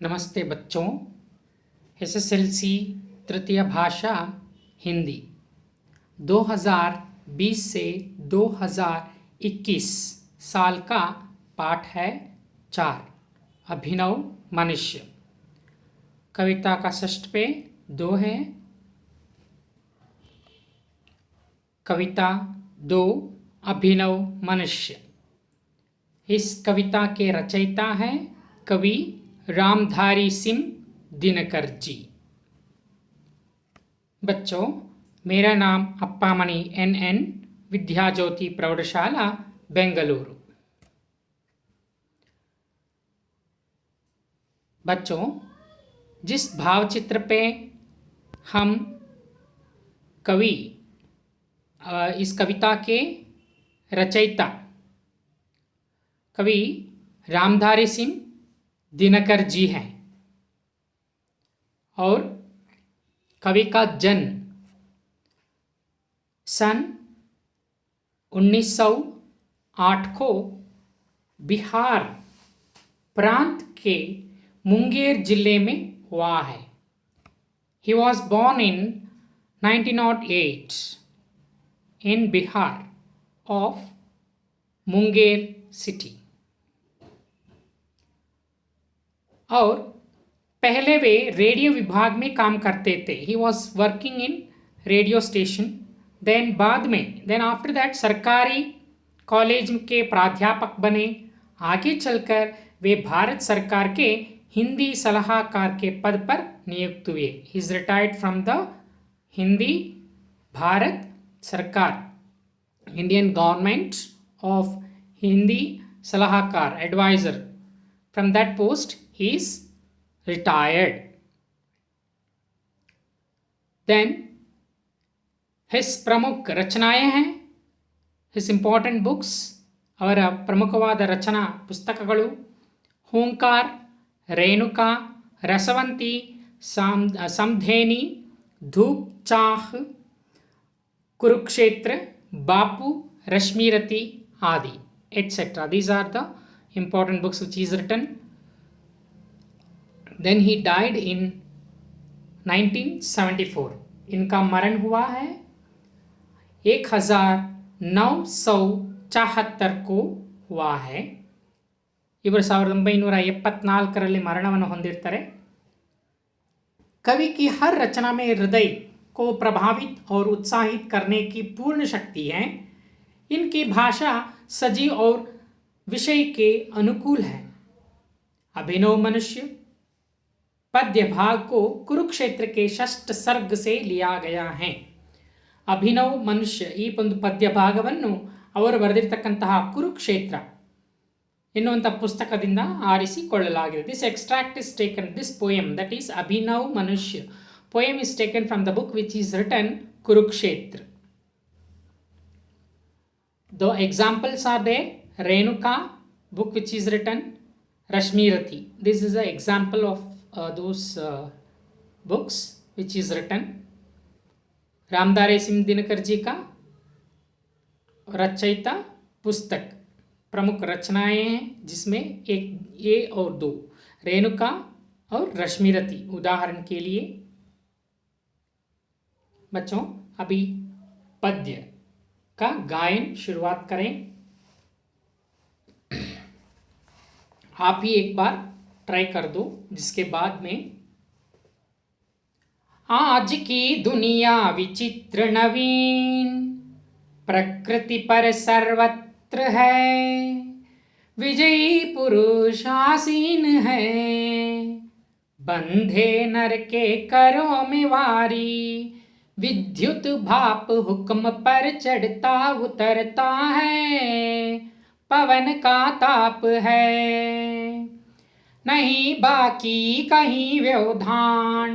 नमस्ते बच्चों। एसएसएलसी तृतीय भाषा हिंदी 2020 से 2021 साल का पाठ है 4 अभिनव मनुष्य। कविता का षष्ठ पे 2 है। कविता 2 अभिनव मनुष्य। इस कविता के रचयिता हैं कवि रामधारी सिंह दिनकर जी। बच्चों, मेरा नाम अप्पामणि NN, विद्या ज्योति प्रौढ़शाला बेंगलुरु। बच्चों, जिस भावचित्र पे हम कवि इस कविता के रचयिता कवि रामधारी सिंह दिनकर जी हैं और कवि का जन्म सन 1908 को बिहार प्रांत के मुंगेर जिले में हुआ है। He was born in 1908 in Bihar of Munger city. और पहले वे रेडियो विभाग में काम करते थे। He was working in radio station. Then after that सरकारी कॉलेज के प्राध्यापक बने। आगे चलकर वे भारत सरकार के हिंदी सलाहकार के पद पर नियुक्त हुए। He is retired from the Hindi Bharat सरकार, इंडियन गवर्नमेंट ऑफ हिंदी सलाहकार, adviser. From that post he is retired. Then his प्रमुख रचनाएं हैं, his important books, ಅವರ ಪ್ರಮುಖವಾದ ರಚನಾ ಪುಸ್ತಕಗಳು ಹೂಂಕಾರ, ರೇಣುಕಾ, ರಸವಂತಿ, समधेनी, धूप चाह, कुरुक्षेत्र, बापू, रश्मिरथी आदि etc. These are the important books which he has written. Then he died in 1974. इनका मरण हुआ है 1974 को हुआ है। ಇವರು 1974 ಮರಣವನ್ನು ಹೊಂದಿರ್ತಾರೆ। कवि की हर रचना में हृदय को प्रभावित और उत्साहित करने की पूर्ण शक्ति है। इनकी भाषा सजीव और विषय के अनुकूल है। अभिनव मनुष्य पद्य भाग को कुरुक्षेत्र के षष्ठ सर्ग से लिया गया है। ಅಭಿನವ್ ಮನುಷ್ಯ ಈ ಒಂದು ಪದ್ಯ ಭಾಗವನ್ನು ಅವರು ಬರೆದಿರತಕ್ಕಂತಹ ಕುರುಕ್ಷೇತ್ರ ಎನ್ನುವಂಥ ಪುಸ್ತಕದಿಂದ ಆರಿಸಿಕೊಳ್ಳಲಾಗಿದೆ. This extract is taken, this poem that is Abhinav Manushya poem is taken from the book which is written Kurukshetra. The examples are there. Renuka, book which is written Rashmirathi. This is an example of those books which is written. Ramdhari Singh Dinkar ji का रचयिता पुस्तक प्रमुख रचनाएं हैं जिसमें एक ए और 2 रेणुका और रश्मिरथी उदाहरण के लिए। बच्चों, अभी पद्य का गायन शुरुआत करें। आप ही एक बार ट्राई कर दो, जिसके बाद में आज की दुनिया विचित्र नवीन, प्रकृति पर सर्वत्र है, विजयी पुरुष आसीन है, बंधे नर के करों में वारी, विद्युत भाप हुक्म पर चढ़ता उतरता है, पवन का ताप है, नहीं बाकी कहीं व्यवधान,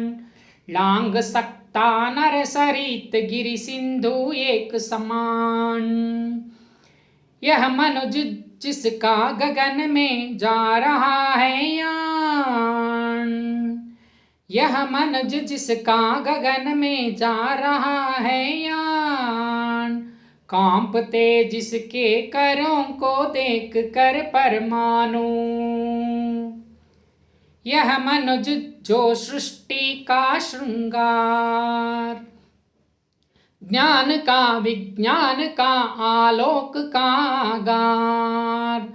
लांग सकता नर सरित गिरि सिंधु एक समान, यह मनुज जिसका गगन में जा रहा है यान, यह मनुज जिसका गगन में जा रहा है यान, कांपते जिसके करों को देख कर परमाणु, यह मनुज जो सृष्टि का श्रृंगार, ज्ञान का विज्ञान का आलोक का आगार।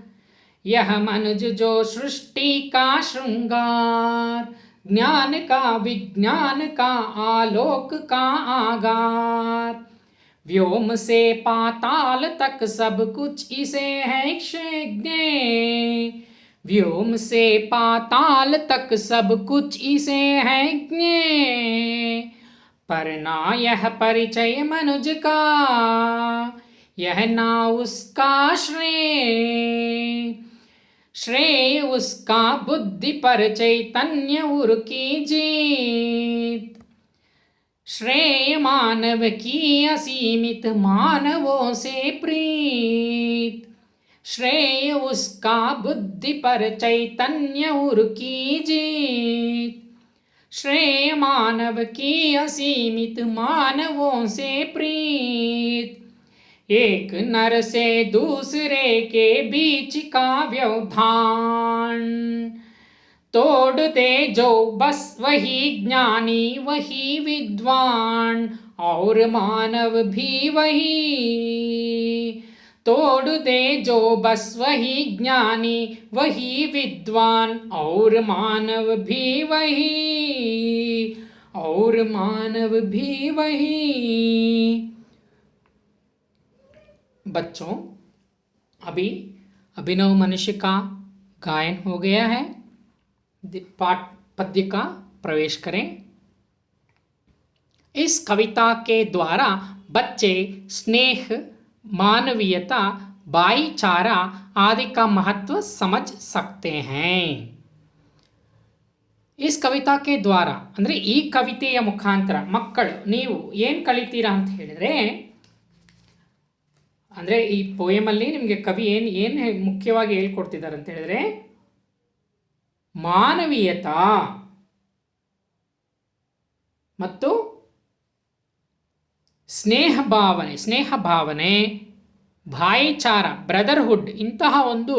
यह मनुज जो सृष्टि का श्रृंगार, ज्ञान का विज्ञान का आलोक का आगार। व्योम से पाताल तक सब कुछ इसे है ज्ञेय, व्योम से पाताल तक सब कुछ इसे है ज्ञेय। पर ना यह परिचय मनुज का, यह ना उसका श्रेय, श्रेय उसका बुद्धि पर चैतन्य उर की जीत। श्रेय मानव की असीमित मानवों से प्रीत, श्रेय उसका बुद्धि पर चैतन्य उर की जीत। श्रेय मानव की असीमित मानवों से प्रीत। एक नर से दूसरे के बीच का व्यवधान तोड़ दे जो बस वही ज्ञानी वही विद्वान, और मानव भी वही तोड़ दे जो बस वही ज्ञानी वही विद्वान, और मानव भी वही, और मानव भी वही। बच्चों, अभी अभिनव मनुष्य का गायन हो गया है। पाठ पद्य का प्रवेश करें। इस कविता के द्वारा बच्चे स्नेह, मानवीयता, भाईचारा आदि का महत्व समझ सकते हैं। इस ಕವಿತಾ के द्वारा ಅಂದರೆ ಈ ಕವಿತೆಯ ಮುಖಾಂತರ ಮಕ್ಕಳು ನೀವು ಏನು ಕಲಿತೀರಾ ಅಂತ ಹೇಳಿದ್ರೆ, ಅಂದರೆ ಈ ಪೋಯಮಲ್ಲಿ ನಿಮಗೆ ಕವಿ ಏನು ಮುಖ್ಯವಾಗಿ ಹೇಳ್ಕೊಡ್ತಿದ್ದಾರೆ ಅಂತ ಹೇಳಿದ್ರೆ, ಮಾನವೀಯತಾ ಮತ್ತು ಸ್ನೇಹ ಭಾವನೆ, ಭಾಯಿಚಾರ, ಬ್ರದರ್ಹುಡ್ ಇಂತಹ ಒಂದು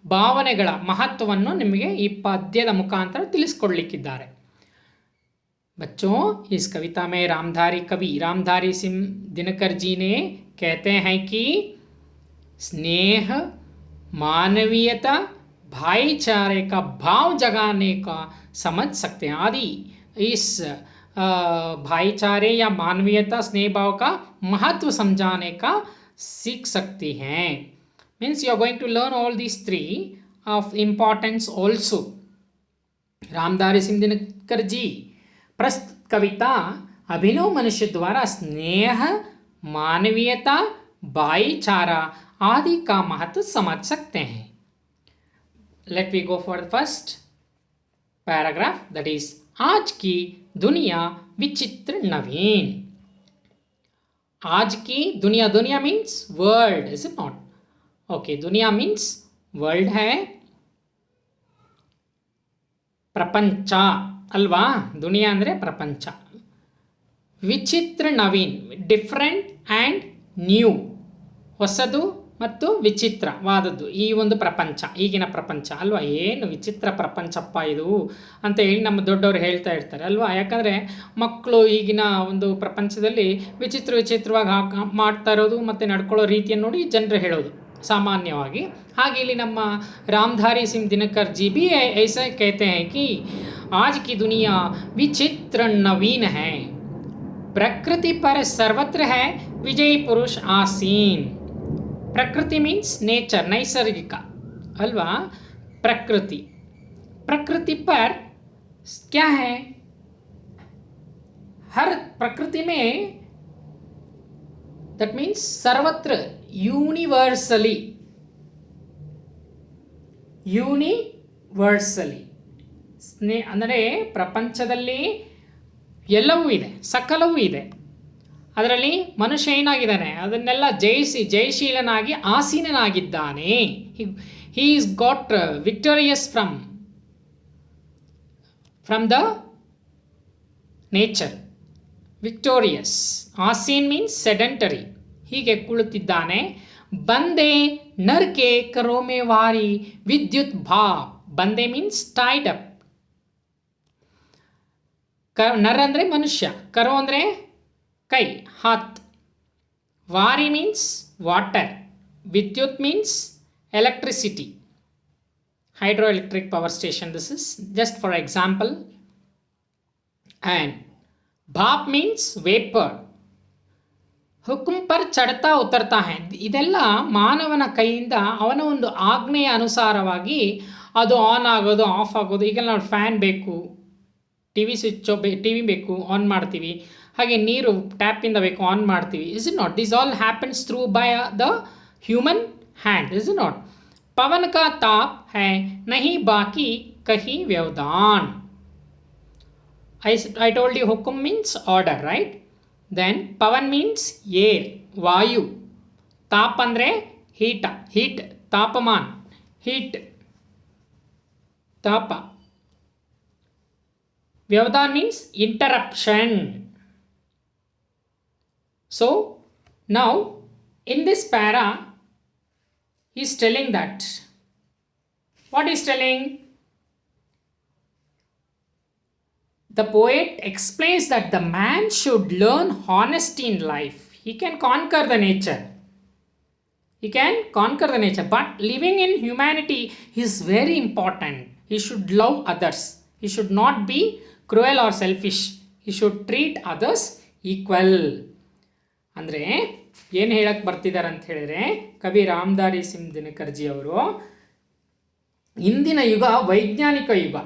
ಭಾವನೆಗಳ ಮಹತ್ವವನ್ನು ನಿಮಗೆ ಈ ಪದ್ಯದ ಮುಖಾಂತರ ತಿಳಿಸ್ಕೊಡ್ಲಿಕ್ಕಿದ್ದಾರೆ। बच्चों, इस कविता में रामधारी कवि रामधारी सिंह दिनकर जी ने कहते हैं कि स्नेह, मानवीयता, भाईचारे का भाव जगाने का समझ सकते हैं आदि इस भाईचारे या मानवीयता स्नेह भाव का महत्व समझाने का सीख सकती हैं। Means you are going to learn all these three of importance also. Ramdhari Singh Dinkar ji प्रस्तुत कविता अभिनव मनुष्य द्वारा स्नेह, मानवीयता, भाईचारा आदि का महत्व समझ सकते हैं। Let we go for the first paragraph, that is आज की दुनिया विचित्र नवीन। आज की दुनिया, दुनिया means world, is it not? Okay, दुनिया means वर्ल्ड है, ಪ್ರಪಂಚ ಅಲ್ವಾ? ದುನಿಯಾ ಅಂದರೆ ಪ್ರಪಂಚ. ವಿಚಿತ್ರ ನವೀನ್, ಡಿಫ್ರೆಂಟ್ ಆ್ಯಂಡ್ ನ್ಯೂ, ಹೊಸದು ಮತ್ತು ವಿಚಿತ್ರವಾದದ್ದು ಈ ಒಂದು ಪ್ರಪಂಚ, ಈಗಿನ ಪ್ರಪಂಚ ಅಲ್ವಾ? ಏನು ವಿಚಿತ್ರ ಪ್ರಪಂಚಪ್ಪ ಇದು ಅಂತ ಹೇಳಿ ನಮ್ಮ ದೊಡ್ಡವರು ಹೇಳ್ತಾ ಇರ್ತಾರೆ ಅಲ್ವಾ? ಯಾಕಂದರೆ ಮಕ್ಕಳು ಈಗಿನ ಒಂದು ಪ್ರಪಂಚದಲ್ಲಿ ವಿಚಿತ್ರವಾಗಿ ಮಾಡ್ತಾ ಇರೋದು ಮತ್ತು ನಡ್ಕೊಳ್ಳೋ ರೀತಿಯನ್ನು ನೋಡಿ ಜನರು ಹೇಳೋದು सामान्यವಾಗಿ। ಹಾಗೆ ಇಲ್ಲಿ ನಮ್ಮ रामधारी सिंह दिनकर जी भी ऐसा कहते हैं कि आज की दुनिया विचित्र नवीन है, प्रकृति पर सर्वत्र है विजयी पुरुष आसीन। प्रकृति मीन्स नेचर, नैसर्गिक अल्वा? प्रकृति, प्रकृति पर क्या है? हर प्रकृति में, that means सर्वत्र, ಯೂನಿವರ್ಸಲಿ ಅಂದರೆ ಪ್ರಪಂಚದಲ್ಲಿ ಎಲ್ಲವೂ ಇದೆ, ಸಕಲವೂ ಇದೆ. ಅದರಲ್ಲಿ ಮನುಷ್ಯ ಏನಾಗಿದ್ದಾನೆ ಅದನ್ನೆಲ್ಲ ಜಯಶೀಲನಾಗಿ ಆಸೀನನಾಗಿದ್ದಾನೆ. He is got victorious from the nature. Victorious. ಆಸೀನ್ ಮೀನ್ಸ್ ಸೆಡೆಂಟರಿ, ಹೀಗೆ ಕುಳಿತಿದ್ದಾನೆ. ಬಂದೆ ನರ್ಕೆ ಕರೋಮೆ ವಾರಿ ವಿದ್ಯುತ್ ಭಾವ್. ಬಂದೆ ಮೀನ್ಸ್ ಟೈಡ್ ಅಪ್, ನರ್ ಅಂದರೆ ಮನುಷ್ಯ, ಕರೋ ಅಂದರೆ ಕೈ, ಹಾತ್. ವಾರಿ ಮೀನ್ಸ್ ವಾಟರ್, ವಿದ್ಯುತ್ means electricity, hydroelectric power station, this is just for example. And भाप means vapor, ಹುಕುಂ ಪರ್ ಚಡ್ತಾ ಉತ್ತರ್ತಾ ಹೈ, ಇದೆಲ್ಲ ಮಾನವನ ಕೈಯಿಂದ ಅವನ ಒಂದು ಆಜ್ಞೆಯ ಅನುಸಾರವಾಗಿ ಅದು ಆನ್ ಆಗೋದು, ಆಫ್ ಆಗೋದು. ಈಗ ನಾವು ಫ್ಯಾನ್ ಬೇಕು, T V switch T V ಬೇಕು, ಆನ್ ಮಾಡ್ತೀವಿ. ಹಾಗೆ ನೀರು ಟ್ಯಾಪಿಂದ ಬೇಕು, ಆನ್ ಮಾಡ್ತೀವಿ. Is it not? This all happens through by the human hand, is not? पवन का ताप है नहीं बाकी कहीं व्यवधान. I told you hukum means order, right? Then pavan means air, vayu. Tap andre heat, tapaman, heat, tapa. Vyavadhan means interruption. So now in this para he is telling that, what is telling? The poet explains that the man should learn honesty in life. He can conquer the nature. He can conquer the nature. But living in humanity is very important. He should love others. He should not be cruel or selfish. He should treat others equal. ಅಂದರೆ ಏನು ಹೇಳಕ್ಕೆ ಬರ್ತಿದ್ದಾರೆ ಅಂತ ಹೇಳಿದ್ರೆ, ಕವಿ ರಾಮಧಾರಿ ಸಿಂಗ್ ದಿನಕರ್ಜಿ ಅವರು, ಇಂದಿನ ಯುಗ ವೈಜ್ಞಾನಿಕ ಯುಗ,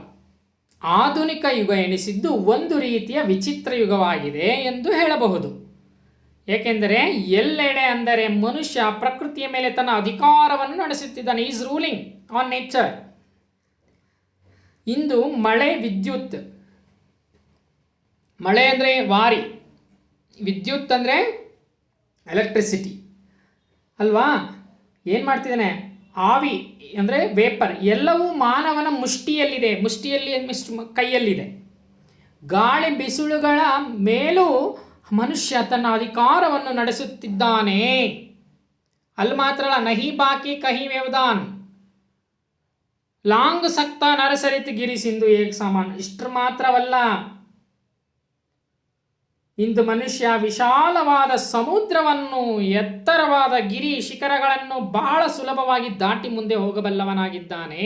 ಆಧುನಿಕ ಯುಗ ಎನಿಸಿದ್ದು ಒಂದು ರೀತಿಯ ವಿಚಿತ್ರ ಯುಗವಾಗಿದೆ ಎಂದು ಹೇಳಬಹುದು. ಏಕೆಂದರೆ ಎಲ್ಲೆಡೆ ಅಂದರೆ ಮನುಷ್ಯ ಪ್ರಕೃತಿಯ ಮೇಲೆ ತನ್ನ ಅಧಿಕಾರವನ್ನು ನಡೆಸುತ್ತಿದ್ದಾನೆ. Is ruling on nature. ಇಂದು ಮಳೆ, ವಿದ್ಯುತ್, ಮಳೆ ಅಂದರೆ ವಾರಿ, ವಿದ್ಯುತ್ ಅಂದರೆ ಎಲೆಕ್ಟ್ರಿಸಿಟಿ ಅಲ್ವಾ? ಏನು ಮಾಡ್ತಿದ್ದಾನೆ? ಆವಿ ಅಂದರೆ ವೇಪರ್, ಎಲ್ಲವೂ ಮಾನವನ ಮುಷ್ಟಿಯಲ್ಲಿದೆ. ಮುಷ್ಟಿಯಲ್ಲಿ ಕೈಯಲ್ಲಿದೆ. ಗಾಳಿ ಬಿಸಿಲುಗಳ ಮೇಲೂ ಮನುಷ್ಯ ತನ್ನ ಅಧಿಕಾರವನ್ನು ನಡೆಸುತ್ತಿದ್ದಾನೆ. ಅಲ್ಲಿ ಮಾತ್ರ ಅಲ್ಲ, ನಹಿ ಬಾಕಿ ಕಹಿ ವ್ಯವಧಾನ್, ಲಾಂಗ್ ಸಕ್ತ ನರಸರಿತ್ ಗಿರಿ ಸಿಂಧು ಏಕ್ ಸಮಾನ್. ಇಷ್ಟರ ಮಾತ್ರವಲ್ಲ, ಇಂದು ಮನುಷ್ಯ ವಿಶಾಲವಾದ ಸಮುದ್ರವನ್ನು, ಎತ್ತರವಾದ ಗಿರಿ ಶಿಖರಗಳನ್ನು ಬಹಳ ಸುಲಭವಾಗಿ ದಾಟಿ ಮುಂದೆ ಹೋಗಬಲ್ಲವನಾಗಿದ್ದಾನೆ.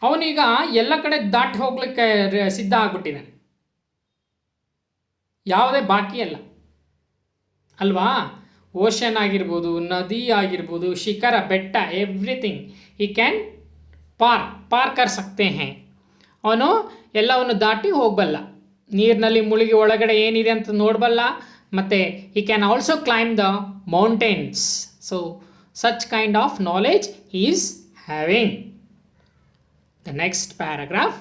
ಅವನೀಗ ಎಲ್ಲ ಕಡೆ ದಾಟಿ ಹೋಗ್ಲಿಕ್ಕೆ ಸಿದ್ಧ ಆಗ್ಬಿಟ್ಟಿದ್ದಾನೆ. ಯಾವುದೇ ಬಾಕಿ ಅಲ್ಲ ಅಲ್ವಾ? ಓಷನ್ ಆಗಿರ್ಬೋದು, ನದಿ ಆಗಿರ್ಬೋದು, ಶಿಖರ, ಬೆಟ್ಟ, ಎವ್ರಿಥಿಂಗ್ ಈ ಕ್ಯಾನ್ ಪಾರ್ ಕರ್ ಸಕ್ತೆ ಹೇ. ಅವನು ಎಲ್ಲವನ್ನು ದಾಟಿ ಹೋಗಬಲ್ಲ. ನೀರಿನಲ್ಲಿ ಮುಳುಗಿ ಒಳಗಡೆ ಏನಿದೆ ಅಂತ ನೋಡಬಲ್ಲ. ಮತ್ತು he can also climb the mountains. So such kind of knowledge he is having. The next paragraph,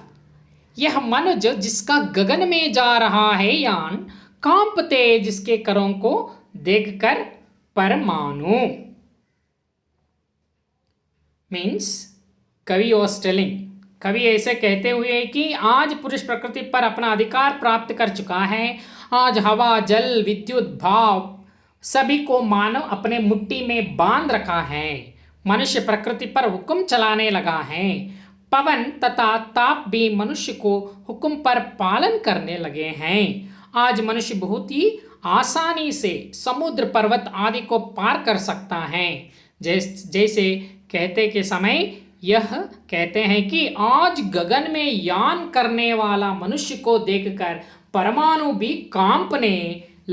यह मनुज जिसका गगन में जा रहा है यान, कांपते जिसके करों को देखकर परमाणु. Means कवि was telling, कवि ऐसे कहते हुए कि आज पुरुष प्रकृति पर अपना अधिकार प्राप्त कर चुका है. आज हवा, जल, विद्युत, भाव सभी को मानव अपने मुट्ठी में बांध रखा है. मनुष्य प्रकृति पर हुक्म चलाने लगा है. पवन तथा ताप भी मनुष्य को हुक्म पर पालन करने लगे हैं. आज मनुष्य बहुत ही आसानी से समुद्र, पर्वत आदि को पार कर सकता है. जैसे कहते के समय यह कहते हैं कि आज गगन में यान करने वाला मनुष्य को देखकर परमाणु भी कांपने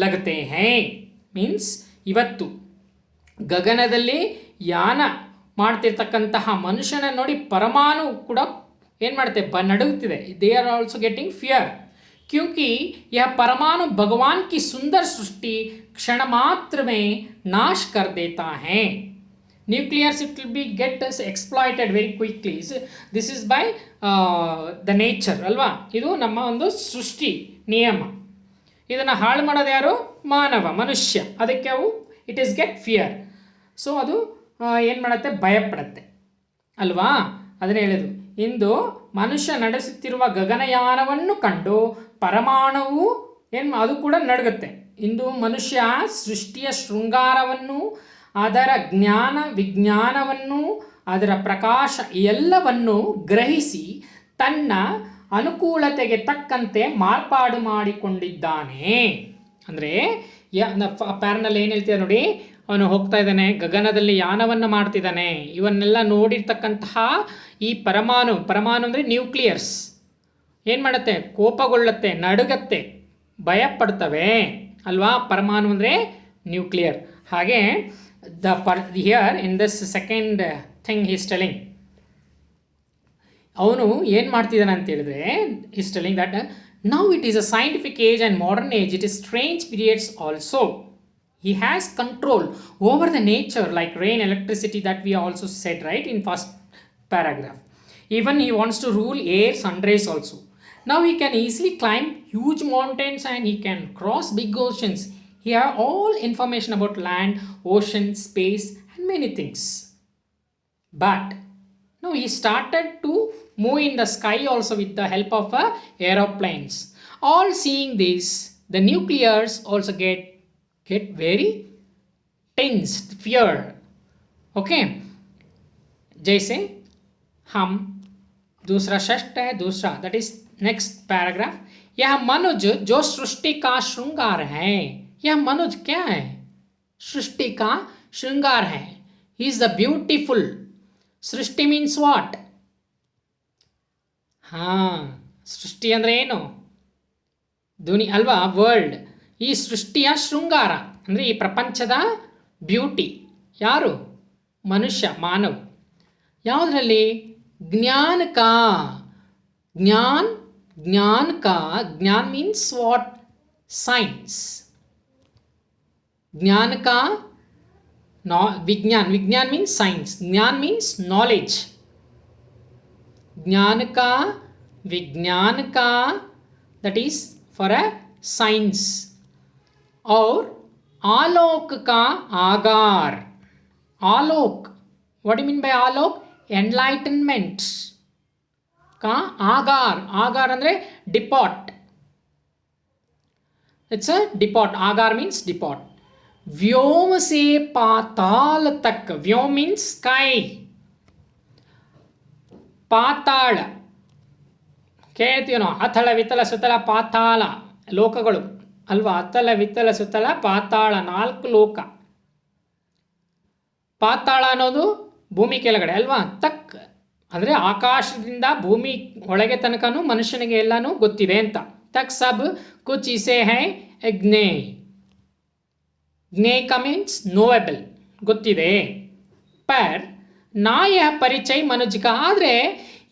लगते हैं. ಮೀನ್ಸ್ ಇವತ್ತು ಗಗನದಲ್ಲಿ ಯಾನ ಮಾಡ್ತಿರ್ತಕ್ಕಂತಹ ಮನುಷ್ಯನ ನೋಡಿ ಪರಮಾಣು ಕೂಡ ಏನು ಮಾಡುತ್ತೆ? ನಡುಗುತ್ತಿದೆ. They are also getting fear. क्योंकि यह परमाणु भगवान की सुंदर सृष्टि क्षण मात्र में नाश कर देता है. Nuclears, it will be get exploited very quickly. This is by the nature ಅಲ್ವಾ? ಇದು ನಮ್ಮ ಒಂದು ಸೃಷ್ಟಿ ನಿಯಮ. ಇದನ್ನು ಹಾಳು ಮಾಡೋದು ಯಾರು? ಮಾನವ, ಮನುಷ್ಯ. ಅದಕ್ಕೆ ಅವು it is get fear. So ಅದು ಏನು ಮಾಡುತ್ತೆ? ಭಯಪಡುತ್ತೆ ಅಲ್ವಾ? ಅದನ್ನೇ ಹೇಳಿದ್ರು. ಇಂದು ಮನುಷ್ಯ ನಡೆಸುತ್ತಿರುವ ಗಗನಯಾನವನ್ನು ಕಂಡು ಪರಮಾಣುವು ಅದು ಕೂಡ ನಡುಗುತ್ತೆ. ಇಂದು ಮನುಷ್ಯ ಸೃಷ್ಟಿಯ ಶೃಂಗಾರವನ್ನು, ಅದರ ಜ್ಞಾನ ವಿಜ್ಞಾನವನ್ನು, ಅದರ ಪ್ರಕಾಶ ಎಲ್ಲವನ್ನು ಗ್ರಹಿಸಿ ತನ್ನ ಅನುಕೂಲತೆಗೆ ತಕ್ಕಂತೆ ಮಾರ್ಪಾಡು ಮಾಡಿಕೊಂಡಿದ್ದಾನೆ. ಅಂದರೆ ಪ್ಯಾರನಲ್ಲಿ ಏನು ಹೇಳ್ತಿದೆ ನೋಡಿ, ಅವನು ಹೋಗ್ತಾ ಇದ್ದಾನೆ, ಗಗನದಲ್ಲಿ ಯಾನವನ್ನು ಮಾಡ್ತಿದ್ದಾನೆ. ಇವನ್ನೆಲ್ಲ ನೋಡಿರ್ತಕ್ಕಂತಹ ಈ ಪರಮಾಣು ಅಂದರೆ ನ್ಯೂಕ್ಲಿಯರ್ಸ್ ಏನು ಮಾಡುತ್ತೆ, ಕೋಪಗೊಳ್ಳುತ್ತೆ, ನಡುಗತ್ತೆ, ಭಯಪಡ್ತವೆ ಅಲ್ವಾ. ಪರಮಾಣು ಅಂದರೆ ನ್ಯೂಕ್ಲಿಯರ್. ಹಾಗೆ here in this second thing is telling, ಅವನು ಏನು ಮಾಡ್ತಿದ್ದಾನೆ ಅಂತ ಹೇಳಿದ್ರೆ, is telling that now it is a scientific age and modern age, it is strange periods also. He has control over the nature like rain, electricity that we also said right in first paragraph. Even he wants to rule air, sun rays also. Now he can easily climb huge mountains and he can cross big oceans. He has all information about land, ocean, space and many things. But now he started to move in the sky also with the help of aeroplanes. All seeing this, the nuclears also get very tensed, feared. Okay, जैसे हम दूसरा षष्ठ है, दूसरा that is next paragraph. यह मनुज जो सृष्टि का श्रृंगार है. यह मनुज क्या है, सृष्टि का श्रृंगार है. He is the beautiful. Srishti means what, हाँ सृष्टि ಅಂದರೆ ಏನು, ಧ್ವನಿ ಅಲ್ವಾ, ವರ್ಲ್ಡ್. ಈ ಸೃಷ್ಟಿಯ ಶೃಂಗಾರ ಅಂದರೆ ಈ ಪ್ರಪಂಚದ ಬ್ಯೂಟಿ ಯಾರು, ಮನುಷ್ಯ, ಮಾನವ್. ಯಾವುದರಲ್ಲಿ, ಜ್ಞಾನ ಕಾ. ಜ್ಞಾನ ಕಾ, ಜ್ಞಾನ ಮೀನ್ಸ್ ವಾಟ್, ಸೈನ್ಸ್. ಜ್ಞಾನ ಕಾ ವಿಜ್ಞಾನ ಮೀನ್ಸ್ ಸೈನ್ಸ್, ಜ್ಞಾನ ಮೀನ್ಸ್ ನಾಲೆಜ್. ज्ञान का, विज्ञान का, that is for a science. और आलोक का आगार. आलोक, व्हाट यू मीन बाय आलोक, एनलाइटनमेंट का आगार. आगार ಅಂದ್ರೆ ಡಿಪಾಟ್, इट्स अ डिपॉट. आगार मीन्स डिपॉट. व्योम से पाताल तक. व्योम मीन्स स्काई. ಪಾತಾಳ ಕೇಳ್ತೀವಿ ನಾವು, ಅಥಳ ವಿತಲ ಸುತಲ ಪಾತಾಳ ಲೋಕಗಳು ಅಲ್ವಾ. ಅಥಲ ವಿತಲ ಸುತಲ ಪಾತಾಳ, 4 ಲೋಕ. ಪಾತಾಳ ಅನ್ನೋದು ಭೂಮಿ ಕೆಳಗಡೆ ಅಲ್ವಾ. ತಕ್ ಅಂದರೆ ಆಕಾಶದಿಂದ ಭೂಮಿ ಒಳಗೆ ತನಕನೂ ಮನುಷ್ಯನಿಗೆ ಎಲ್ಲನೂ ಗೊತ್ತಿದೆ ಅಂತ. ತಕ್ ಸಬ್ ಕುಚ್ ಇಸೆ ಹೈ ಜ್ಞೇಯ. ಜ್ಞೇಯ ಮೀನ್ಸ್ ನೋವೆಬಲ್, ಗೊತ್ತಿದೆ. ಪರ್ ನಾಯ ಪರಿಚಯ ಮನುಜಕ. ಆದರೆ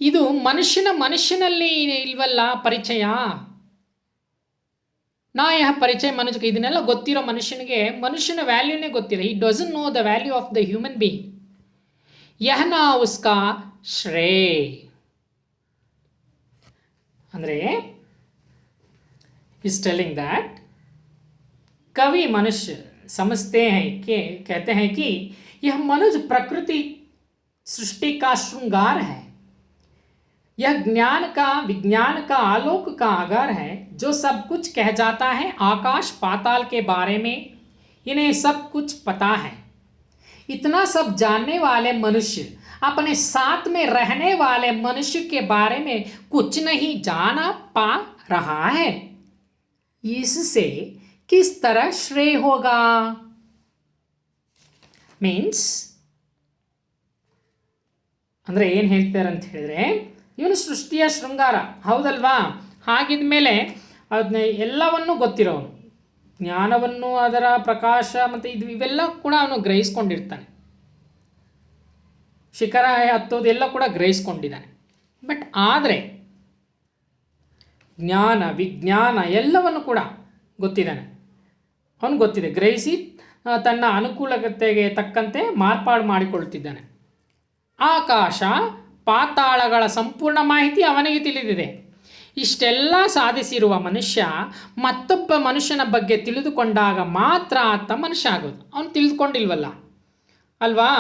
ಇದು ಮನುಷ್ಯನಲ್ಲಿ ಇಲ್ವಲ್ಲ ಪರಿಚಯ. ನಾಯ ಪರಿಚಯ ಮನುಜಕ, ಇದನ್ನೆಲ್ಲ ಗೊತ್ತಿರೋ ಮನುಷ್ಯನಿಗೆ ಮನುಷ್ಯನ ವ್ಯಾಲ್ಯೂನೇ ಗೊತ್ತಿಲ್ಲ. He doesn't know the value of the human being. ಯಹನಾ ಉಸ್ಕಾ ಶ್ರೇಯ. ಅಂದರೆ इज टेलिंग दैट कवि मनुष्य समझते हैं कि कहते हैं कि यह मनुष्य प्रकृति सृष्टि का श्रृंगार है. यह ज्ञान का, विज्ञान का, आलोक का आगार है जो सब कुछ कह जाता है. आकाश पाताल के बारे में इन्हें सब कुछ पता है. इतना सब जानने वाले मनुष्य अपने साथ में रहने वाले मनुष्य के बारे में कुछ नहीं जाना पा रहा है. इससे किस तरह श्रेय होगा. मीन्स ಅಂದರೆ ಏನು ಹೇಳ್ತಾರೆ ಅಂತ ಹೇಳಿದ್ರೆ, ಇವನು ಸೃಷ್ಟಿಯ ಶೃಂಗಾರ ಹೌದಲ್ವಾ. ಹಾಗಿದ ಮೇಲೆ ಅದನ್ನ ಎಲ್ಲವನ್ನೂ ಗೊತ್ತಿರೋನು, ಜ್ಞಾನವನ್ನು, ಅದರ ಪ್ರಕಾಶ ಮತ್ತು ಇವೆಲ್ಲ ಕೂಡ ಅವನು ಗ್ರಹಿಸ್ಕೊಂಡಿರ್ತಾನೆ. ಶಿಖರ ಹತ್ತೋದೆಲ್ಲ ಕೂಡ ಗ್ರಹಿಸ್ಕೊಂಡಿದ್ದಾನೆ. ಬಟ್ ಆದರೆ ಜ್ಞಾನ, ವಿಜ್ಞಾನ ಎಲ್ಲವನ್ನು ಕೂಡ ಗೊತ್ತಿದ್ದಾನೆ. ಅವನು ಗೊತ್ತಿದೆ, ಗ್ರಹಿಸಿ ತನ್ನ ಅನುಕೂಲತೆಗೆ ತಕ್ಕಂತೆ ಮಾರ್ಪಾಡು ಮಾಡಿಕೊಳ್ತಿದ್ದಾನೆ. ಆಕಾಶ ಪಾತಾಳಗಳ ಸಂಪೂರ್ಣ ಮಾಹಿತಿ ಅವನಿಗೆ ತಿಳಿದಿದೆ. ಇಷ್ಟೆಲ್ಲ ಸಾಧಿಸಿರುವ ಮನುಷ್ಯ ಮತ್ತೊಬ್ಬ ಮನುಷ್ಯನ ಬಗ್ಗೆ ತಿಳಿದುಕೊಂಡಾಗ ಮಾತ್ರ ಆತ ಮನುಷ್ಯ ಆಗೋದು. ಅವನು ತಿಳಿದುಕೊಂಡಿಲ್ವಲ್ಲ ಅಲ್ವಾ.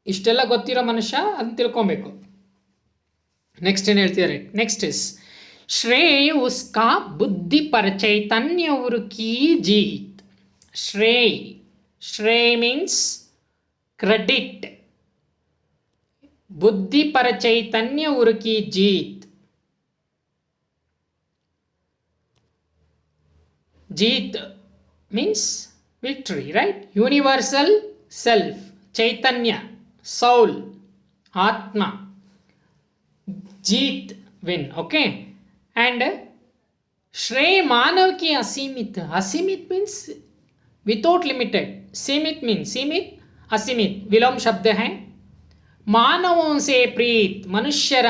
ಇಷ್ಟೆಲ್ಲ ಗೊತ್ತಿರೋ ಮನುಷ್ಯ ಅದನ್ನು ತಿಳ್ಕೊಬೇಕು. ನೆಕ್ಸ್ಟ್ ಏನು ಹೇಳ್ತಿದ್ದಾರೆ, ನೆಕ್ಸ್ಟ್ ಇಸ್ ಶ್ರೇಯ ಉಸ್ಕಾ ಬುದ್ಧಿ ಪರ ಚೈತನ್ಯವರು ಕೀ ಜೀತ್. ಶ್ರೇಯ ಮೀನ್ಸ್ ಕ್ರೆಡಿಟ್. ಬುದ್ಧಿ ಪರ ಚೈತನ್ಯ ಉರುಕಿ ಜೀತ್. जीत means victory, right? Universal self, चैतन्य, soul, atma, जीत, विन, ओके? एंड श्रेय मानव की असीमित, असीमित मीन्स विदाउट लिमिटेड, सीमित मीन्स सीमित, असीमित विलोम शब्द है। मानवों से प्रीत, मनुष्यर,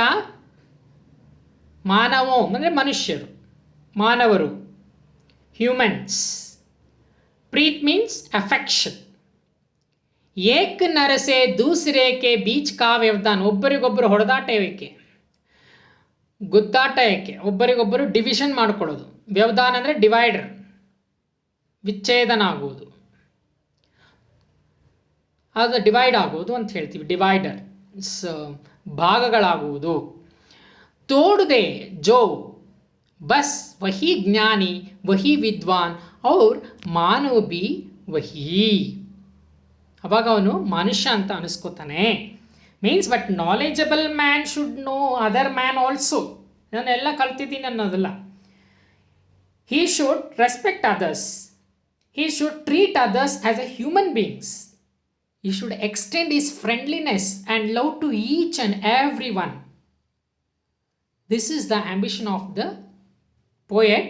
मानवों मतलब मनुष्यರು, मानवरू, ह्यूमन्स। प्रीत मीन्स अफेक्शन। एक नर से दूसरे के बीच का व्यवधान, ಒಬ್ಬರಿಗೊಬ್ಬರು ಹೊಡೆದಾಟ ಏಕೆ, ಗುದ್ದಾಟ ಏಕೆ, ಒಬ್ಬರಿಗೊಬ್ಬರು ಡಿವಿಷನ್ ಮಾಡ್ಕೊಳ್ಳೋದು, ವ್ಯವಧಾನ ಅಂದರೆ ಡಿವೈಡರ್, ವಿಚ್ಛೇದನ ಆಗುವುದು, ಅದು ಡಿವೈಡ್ ಆಗುವುದು ಅಂತ ಹೇಳ್ತೀವಿ, ಡಿವೈಡರ್, ಭಾಗಗಳಾಗುವುದು। तोड़ दे जो बस वही ज्ञानी वही विद्वान और मानव भी वही। ಅವಾಗ ಅವನು ಮನುಷ್ಯ ಅಂತ ಅನಿಸ್ಕೋತಾನೆ, means but knowledgeable man should know other man also, ನಾನೆಲ್ಲ ಕಲ್ತಿದ್ದೀನಿ ಅನ್ನೋದಲ್ಲ. He should respect others, he should treat others as a human beings, he should extend his friendliness and love to each and every one. This is the ambition of the poet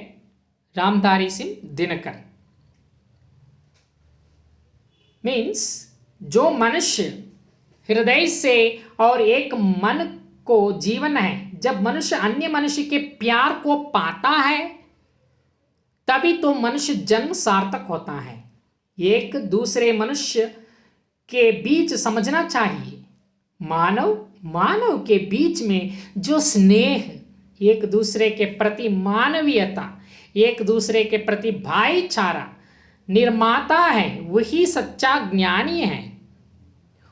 Ramdhari Singh Dinakar. Means जो मनुष्य हृदय से और एक मन को जीवन है, जब मनुष्य अन्य मनुष्य के प्यार को पाता है तभी तो मनुष्य जन्म सार्थक होता है। एक दूसरे मनुष्य के बीच समझना चाहिए, मानव के बीच में जो स्नेह, एक दूसरे के प्रति मानवीयता, एक दूसरे के प्रति भाईचारा निर्माता है, वही सच्चा ज्ञानी है,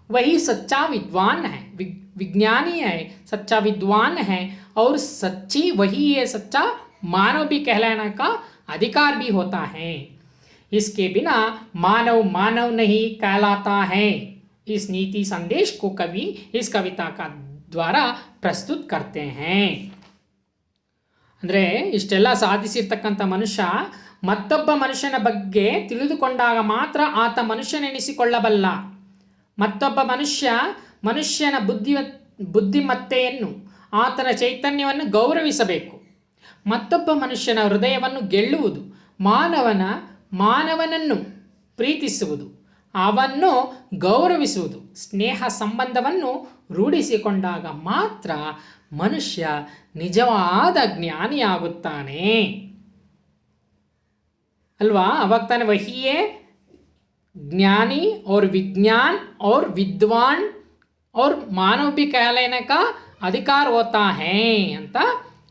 वही सच्चा विद्वान है, विज्ञानी है, सच्चा विद्वान है, और सच्ची वही है सच्चा मानव भी कहलाने का अधिकार भी होता है। इसके बिना मानव नहीं कहलाता है। इस नीति संदेश को कवि इस कविता का द्वारा प्रस्तुत करते हैं। ಅಂದರೆ ಇಷ್ಟೆಲ್ಲ ಸಾಧಿಸಿರ್ತಕ್ಕಂಥ ಮನುಷ್ಯ ಮತ್ತೊಬ್ಬ ಮನುಷ್ಯನ ಬಗ್ಗೆ ತಿಳಿದುಕೊಂಡಾಗ ಮಾತ್ರ ಆತ ಮನುಷ್ಯನೆನಿಸಿಕೊಳ್ಳಬಲ್ಲ. ಮತ್ತೊಬ್ಬ ಮನುಷ್ಯನ ಬುದ್ಧಿಮತ್ತೆಯನ್ನು, ಆತನ ಚೈತನ್ಯವನ್ನು ಗೌರವಿಸಬೇಕು. ಮತ್ತೊಬ್ಬ ಮನುಷ್ಯನ ಹೃದಯವನ್ನು ಗೆಲ್ಲುವುದು, ಮಾನವನನ್ನು ಪ್ರೀತಿಸುವುದು, ಅವನ್ನು ಗೌರವಿಸುವುದು, ಸ್ನೇಹ ಸಂಬಂಧವನ್ನು ರೂಢಿಸಿಕೊಂಡಾಗ ಮಾತ್ರ ಮನುಷ್ಯ ನಿಜವಾದ ಜ್ಞಾನಿಯಾಗುತ್ತಾನೆ ಅಲ್ವಾ? ಅವಾಗ ತಾನೆ ವಹಿಯೇ ज्ञानी और विज्ञान और विद्वान और मानव भी कहलाने का अधिकार होता है ಅಂತ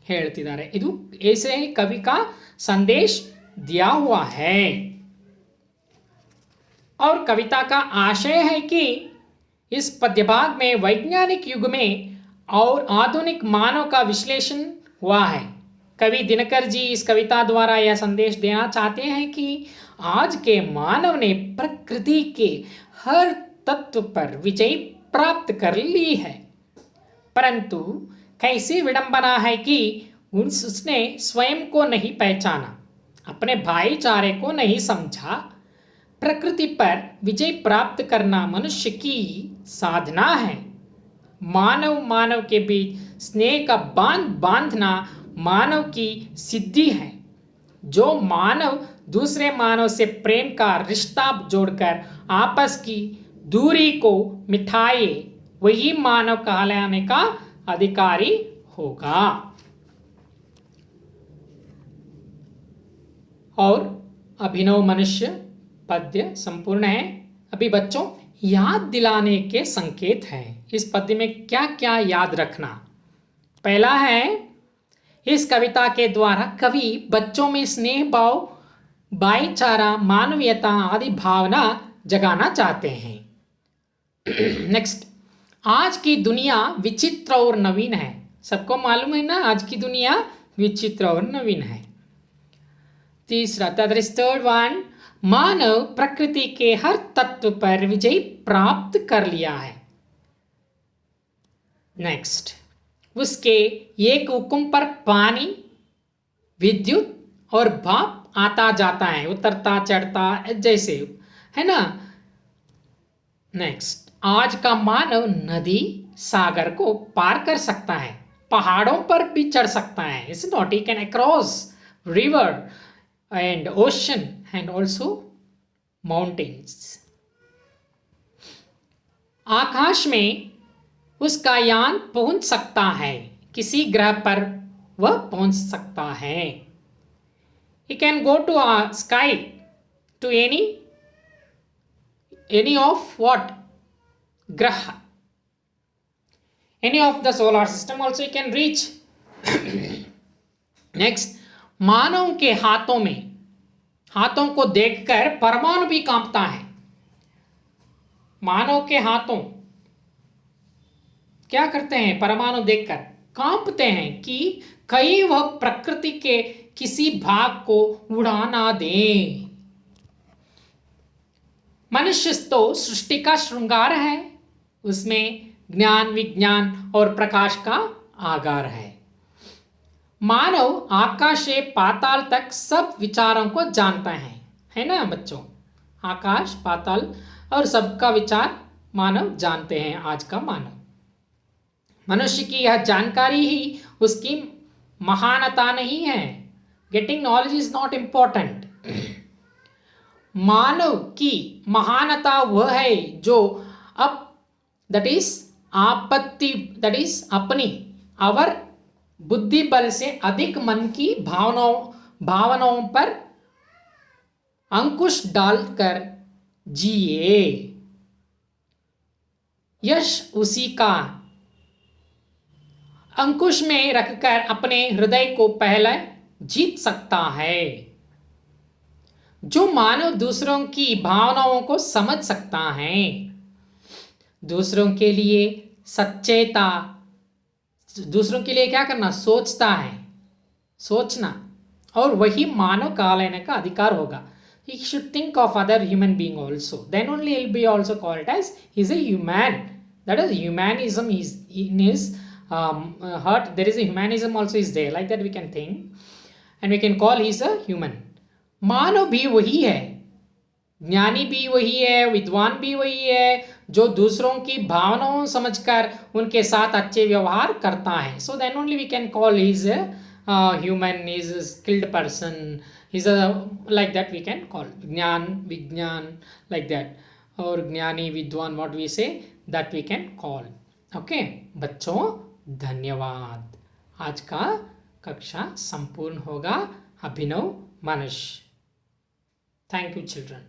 ಹೇಳ್ತಿದ್ದಾರೆ. ಇದು ऐसे ही कवि का संदेश दिया हुआ है। और कविता का आशय है कि इस पद्यभाग में वैज्ञानिक युग में और आधुनिक मानव का विश्लेषण हुआ है। कवि दिनकर जी इस कविता द्वारा यह संदेश देना चाहते हैं कि आज के मानव ने प्रकृति के हर तत्व पर विजय प्राप्त कर ली है, परंतु कैसी विडंबना है कि उसने स्वयं को नहीं पहचाना, अपने भाईचारे को नहीं समझा। प्रकृति पर विजय प्राप्त करना मनुष्य की साधना है। मानव के बीच स्नेह का बांध बांधना मानव की सिद्धि है। जो मानव दूसरे मानव से प्रेम का रिश्ता जोड़कर आपस की दूरी को मिटाए, वही मानव कहलाने का अधिकारी होगा। और अभिनव मनुष्य पद्य संपूर्ण है। अभी बच्चों याद दिलाने के संकेत हैं। इस पद्य में क्या क्या याद रखना? पहला है, इस कविता के द्वारा कवि बच्चों में स्नेह भाव, भाईचारा, मानवीयता आदि भावना जगाना चाहते हैं। नेक्स्ट, आज की दुनिया विचित्र और नवीन है। सबको मालूम है ना, आज की दुनिया विचित्र और नवीन है। तीसरा, थर्ड वन, मानव प्रकृति के हर तत्व पर विजय प्राप्त कर लिया है। नेक्स्ट, उसके एक हुक्म पर पानी, विद्युत और भाप आता जाता है, उतरता चढ़ता, जैसे, है ना। नेक्स्ट, आज का मानव नदी सागर को पार कर सकता है, पहाड़ों पर भी चढ़ सकता है। It's not, he can across river and ocean and also mountains. आकाश में उसका यान पहुंच सकता है, किसी ग्रह पर वह पहुंच सकता है। He can go to a sky, to any of what? Graha. Any of the solar system also he can reach. Next, मानव के हाथों को देखकर परमाणु भी कांपता है। मानव के हाथों क्या करते हैं? परमाणु देखकर कांपते हैं कि कहीं वह प्रकृति के किसी भाग को उड़ा ना दे। मनुष्य तो सृष्टि का श्रृंगार है, उसमें ज्ञान, विज्ञान और प्रकाश का आगार है। मानव आकाश से पाताल तक सब विचारों को जानता है ना बच्चों? आकाश, पाताल और सबका विचार मानव जानते हैं। आज का मानव, मनुष्य की यह जानकारी ही उसकी महानता नहीं है। Getting knowledge is not important. मानव की महानता वह है जो अब दैट इज अपनी अवर बुद्धि बल से अधिक मन की भावनाओं पर अंकुश डालकर जिए। यश उसी का अंकुश में रखकर अपने हृदय को पहले जीत सकता है। जो मानव दूसरों की भावनाओं को समझ सकता है, दूसरों के लिए सचेता, दूसरों के लिए क्या करना? सोचता है, सोचना, और वही मानव कहा लेने का अधिकार होगा। He should think of other human being also. Then only he'll be also called as he's a human. That is humanism is in his heart. There is a humanism also is there. Like that we can think, and we can call he's a human. मानव भी वही है, ज्ञानी भी वही है, विद्वान भी वही है, जो दूसरों की भावनाओं समझकर उनके साथ अच्छे व्यवहार करता है। So then only we can call he's a human, he's a skilled person, he's a like that we can call ज्ञान, विज्ञान, like that, और ज्ञानी, विद्वान, what we say that we can call. Okay बच्चों, धन्यवाद। आज का कक्षा संपूर्ण होगा। अभिनव मनुष्य। Thank you children.